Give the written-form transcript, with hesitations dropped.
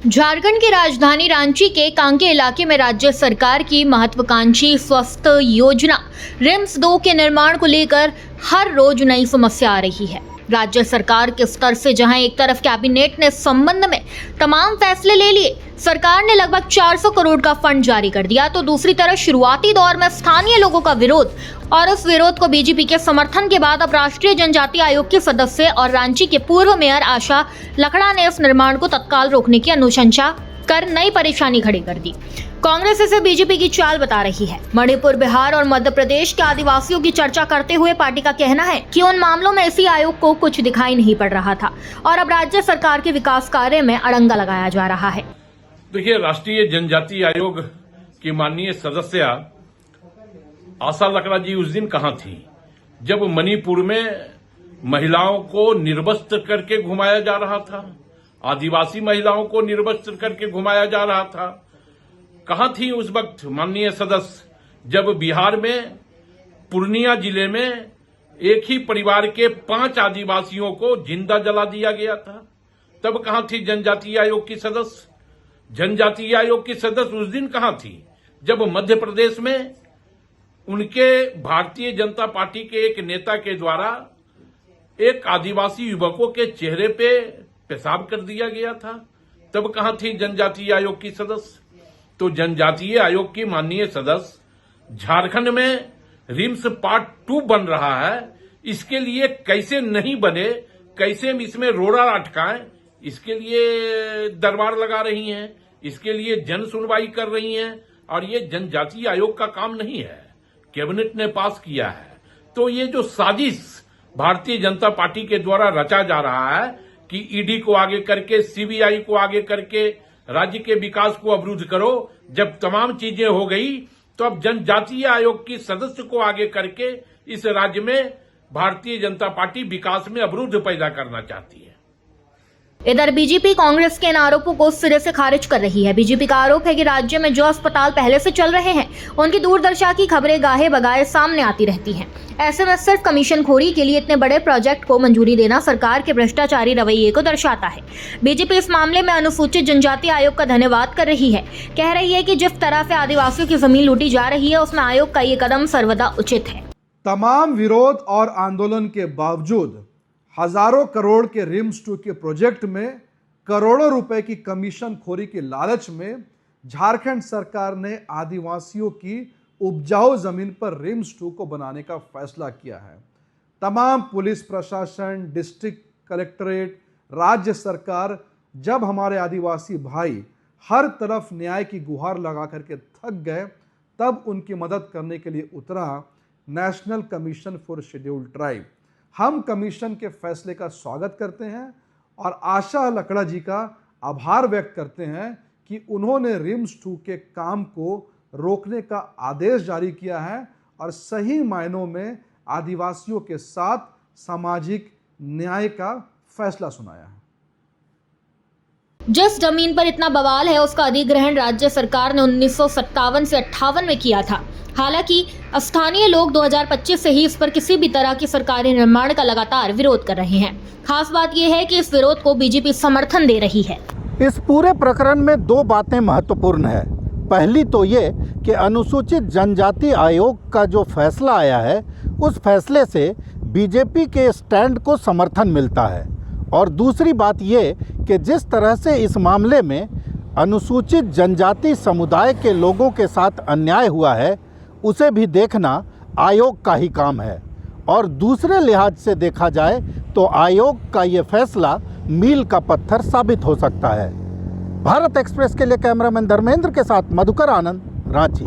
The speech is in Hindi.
झारखंड की राजधानी रांची के कांके इलाके में राज्य सरकार की महत्वाकांक्षी स्वास्थ्य योजना रिम्स 2 के निर्माण को लेकर हर रोज नई समस्या आ रही है। राज्य सरकार के स्तर से जहां एक तरफ कैबिनेट ने इस संबंध में तमाम फैसले ले लिए, सरकार ने लगभग 400 करोड़ का फंड जारी कर दिया, तो दूसरी तरफ शुरुआती दौर में स्थानीय लोगों का विरोध और उस विरोध को बीजेपी के समर्थन के बाद अब राष्ट्रीय जनजातीय आयोग के सदस्य और रांची के पूर्व मेयर आशा लकड़ा ने इस निर्माण को तत्काल रोकने की अनुशंसा कर नई परेशानी खड़ी कर दी। कांग्रेस इसे बीजेपी की चाल बता रही है। मणिपुर, बिहार और मध्य प्रदेश के आदिवासियों की चर्चा करते हुए पार्टी का कहना है कि उन मामलों में इसी आयोग को कुछ दिखाई नहीं पड़ रहा था और अब राज्य सरकार के विकास कार्य में अड़ंगा लगाया जा रहा है। देखिए, राष्ट्रीय जनजातीय आयोग की माननीय सदस्य आशा लकड़ा जी उस दिन कहां थी जब मणिपुर में महिलाओं को निर्वस्त्र करके घुमाया जा रहा था, आदिवासी महिलाओं को निर्वस्त्र करके घुमाया जा रहा था। कहां थी उस वक्त माननीय सदस्य जब बिहार में पूर्णिया जिले में एक ही परिवार के 5 आदिवासियों को जिंदा जला दिया गया था? तब कहां थी जनजातीय आयोग की सदस्य? जनजातीय आयोग की सदस्य उस दिन कहां थी जब मध्य प्रदेश में उनके भारतीय जनता पार्टी के एक नेता के द्वारा एक आदिवासी युवकों के चेहरे पे पेशाब कर दिया गया था? तब कहां थी जनजातीय आयोग की सदस्य? तो जनजातीय आयोग की माननीय सदस्य झारखंड में रिम्स पार्ट 2 बन रहा है, इसके लिए कैसे नहीं बने, कैसे इसमें रोड़ा अटकाएं, इसके लिए दरबार लगा रही हैं, इसके लिए जन सुनवाई कर रही हैं। और ये जनजातीय आयोग का काम नहीं है, कैबिनेट ने पास किया है। तो ये जो साजिश भारतीय जनता पार्टी के द्वारा रचा जा रहा है कि ईडी को आगे करके, सीबीआई को आगे करके राज्य के विकास को अवरुद्ध करो, जब तमाम चीजें हो गई तो अब जनजातीय आयोग की सदस्य को आगे करके इस राज्य में भारतीय जनता पार्टी विकास में अवरुद्ध पैदा करना चाहती है। इधर बीजेपी कांग्रेस के इन आरोपों को सिरे से खारिज कर रही है। बीजेपी का आरोप है कि राज्य में जो अस्पताल पहले से चल रहे हैं उनकी दूरदर्शा की खबरें गाहे बगाए सामने आती रहती हैं। ऐसे में सिर्फ कमीशनखोरी के लिए इतने बड़े प्रोजेक्ट को मंजूरी देना सरकार के भ्रष्टाचारी रवैये को दर्शाता है। बीजेपी इस मामले में अनुसूचित जनजाति आयोग का धन्यवाद कर रही है। कह रही है कि जिस तरह से आदिवासियों की जमीन लूटी जा रही है उसमें आयोग का ये कदम सर्वदा उचित है। तमाम विरोध और आंदोलन के बावजूद हजारों करोड़ के रिम्स 2 के प्रोजेक्ट में करोड़ों रुपए की कमीशन खोरी के लालच में झारखंड सरकार ने आदिवासियों की उपजाऊ जमीन पर रिम्स 2 को बनाने का फैसला किया है। तमाम पुलिस प्रशासन, डिस्ट्रिक्ट कलेक्ट्रेट, राज्य सरकार जब हमारे आदिवासी भाई हर तरफ न्याय की गुहार लगा करके थक गए, तब उनकी मदद करने के लिए उतरा national commission for scheduled tribe. हम कमीशन के फैसले का स्वागत करते हैं और आशा लकड़ा जी का आभार व्यक्त करते हैं कि उन्होंने रिम्स 2 के काम को रोकने का आदेश जारी किया है और सही मायनों में आदिवासियों के साथ सामाजिक न्याय का फैसला सुनाया है। जिस जमीन पर इतना बवाल है उसका अधिग्रहण राज्य सरकार ने 1957 से 58 में किया था। हालांकि स्थानीय लोग 2025 से ही इस पर किसी भी तरह की सरकारी निर्माण का लगातार विरोध कर रहे हैं। खास बात यह है कि इस विरोध को बीजेपी समर्थन दे रही है। इस पूरे प्रकरण में 2 बातें महत्वपूर्ण है। पहली तो ये कि अनुसूचित जनजाति आयोग का जो फैसला आया है उस फैसले से बीजेपी के स्टैंड को समर्थन मिलता है, और दूसरी बात ये कि जिस तरह से इस मामले में अनुसूचित जनजाति समुदाय के लोगों के साथ अन्याय हुआ है उसे भी देखना आयोग का ही काम है। और दूसरे लिहाज से देखा जाए तो आयोग का ये फैसला मील का पत्थर साबित हो सकता है। भारत एक्सप्रेस के लिए कैमरामैन धर्मेंद्र के साथ मधुकर आनंद, रांची।